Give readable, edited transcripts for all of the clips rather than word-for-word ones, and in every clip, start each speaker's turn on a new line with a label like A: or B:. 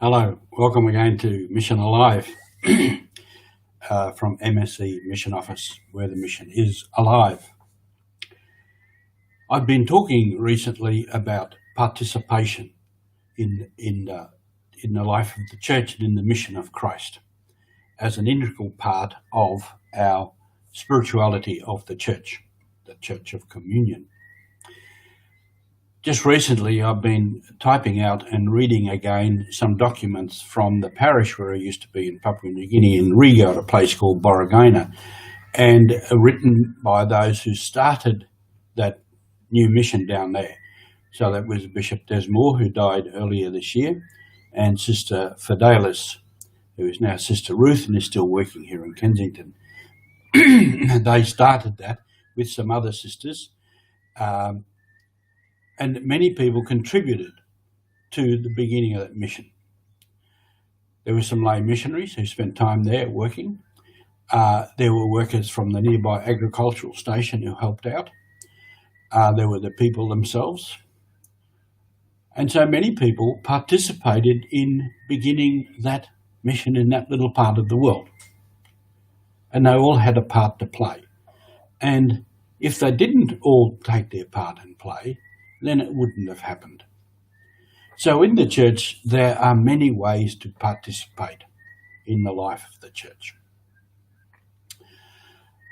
A: Hello, welcome again to Mission Alive from MSC Mission Office, where the mission is alive. I've been talking recently about participation in the life of the church and in the mission of Christ as an integral part of our spirituality of the Church of Communion. Just recently, I've been typing out and reading again some documents from the parish where I used to be in Papua New Guinea, in Riga, at a place called Borragina, and written by those who started that new mission down there. So that was Bishop Desmore, who died earlier this year, and Sister Fidelis, who is now Sister Ruth and is still working here in Kensington. They started that with some other sisters. And many people contributed to the beginning of that mission. There were some lay missionaries who spent time there working. There were workers from the nearby agricultural station who helped out. There were the people themselves. And so many people participated in beginning that mission in that little part of the world. And they all had a part to play. And if they didn't all take their part and play, then it wouldn't have happened. So in the church, there are many ways to participate in the life of the church.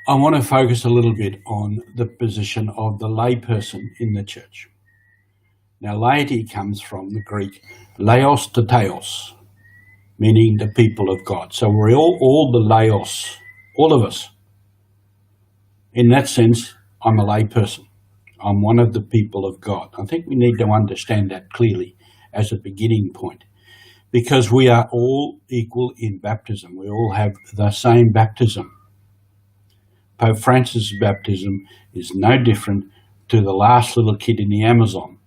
A: I want to focus a little bit on the position of the layperson in the church. Now, laity comes from the Greek laos to theos, meaning the people of God. So we're all the laos, all of us. In that sense, I'm a layperson. I'm one of the people of God. I think we need to understand that clearly as a beginning point, because we are all equal in baptism. We all have the same baptism. Pope Francis' baptism is no different to the last little kid in the Amazon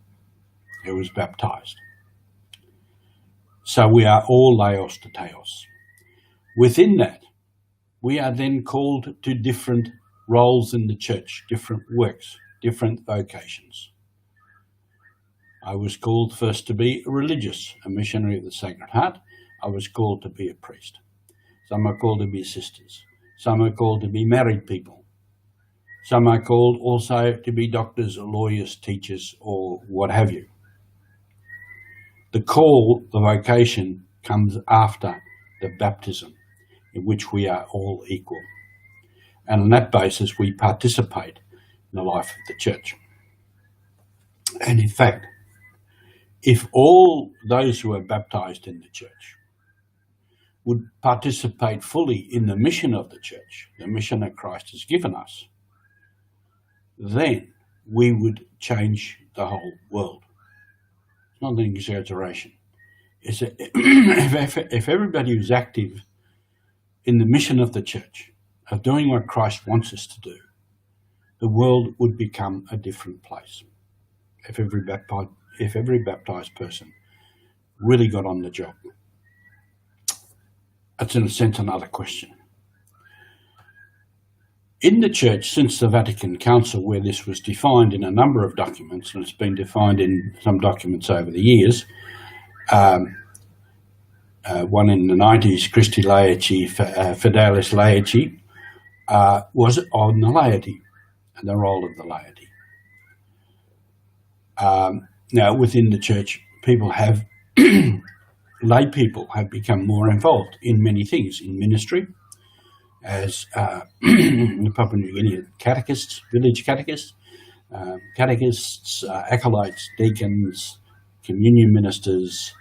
A: who was baptized. So we are all laos to theos. Within that, we are then called to different roles in the church, different works, different vocations. I was called first to be a religious, a missionary of the Sacred Heart. I was called to be a priest. Some are called to be sisters. Some are called to be married people. Some are called also to be doctors, lawyers, teachers, or what have you. The call, the vocation, comes after the baptism, in which we are all equal. And on that basis, we participate in the life of the church. And in fact, if all those who are baptized in the church would participate fully in the mission of the church, the mission that Christ has given us, then we would change the whole world. It's not an exaggeration. If everybody was active in the mission of the church, of doing what Christ wants us to do, the world would become a different place. If every baptized person really got on the job. That's in a sense another question. In the church, since the Vatican Council, where this was defined in a number of documents, and it's been defined in some documents over the years, one in the 90s, Christi Laity, Fidelis Laity, was on the laity and the role of the laity. Now, within the church, people have, lay people have become more involved in many things, in ministry, as in Papua New Guinea, catechists, village catechists, acolytes, deacons, communion ministers,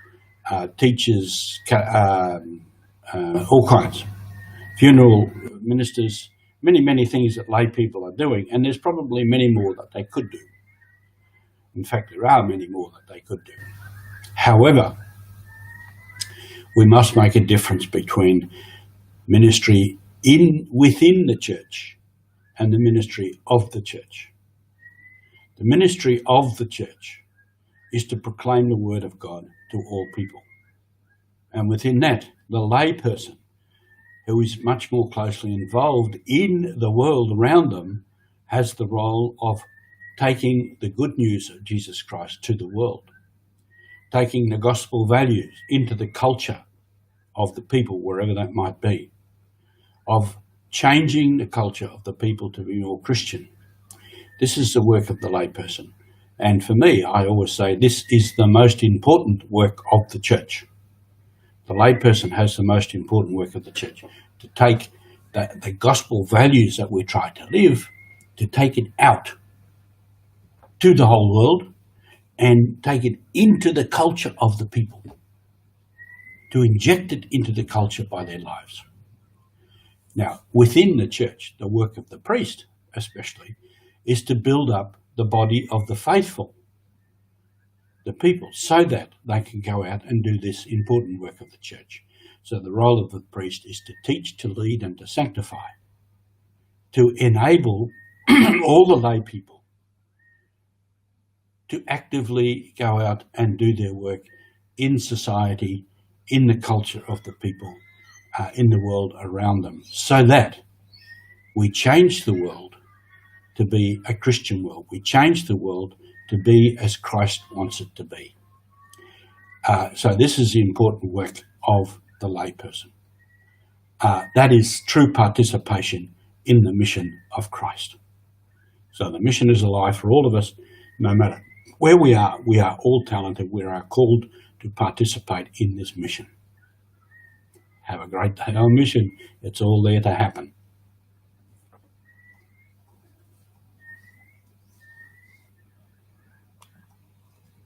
A: teachers, all kinds, funeral ministers, many things that lay people are doing, and there's probably many more that they could do. In fact, there are many more that they could do. However, we must make a difference between ministry within the church and the ministry of the church. The ministry of the church is to proclaim the word of God to all people. And within that, the lay person, who is much more closely involved in the world around them, has the role of taking the good news of Jesus Christ to the world, taking the gospel values into the culture of the people, wherever that might be, of changing the culture of the people to be more Christian. This is the work of the layperson. And for me, I always say this is the most important work of the church. The layperson has the most important work of the church, to take the gospel values that we try to live, to take it out to the whole world and take it into the culture of the people, to inject it into the culture by their lives. Now, within the church, the work of the priest especially is to build up the body of the faithful, the people, so that they can go out and do this important work of the church. So the role of the priest is to teach, to lead, and to sanctify, to enable all the lay people to actively go out and do their work in society, in the culture of the people, in the world around them, so that we change the world to be a Christian world. We change the world to be as Christ wants it to be. So this is the important work of the layperson. That is true participation in the mission of Christ. So the mission is alive for all of us, no matter where we are all talented. We are called to participate in this mission. Have a great day on mission. It's all there to happen.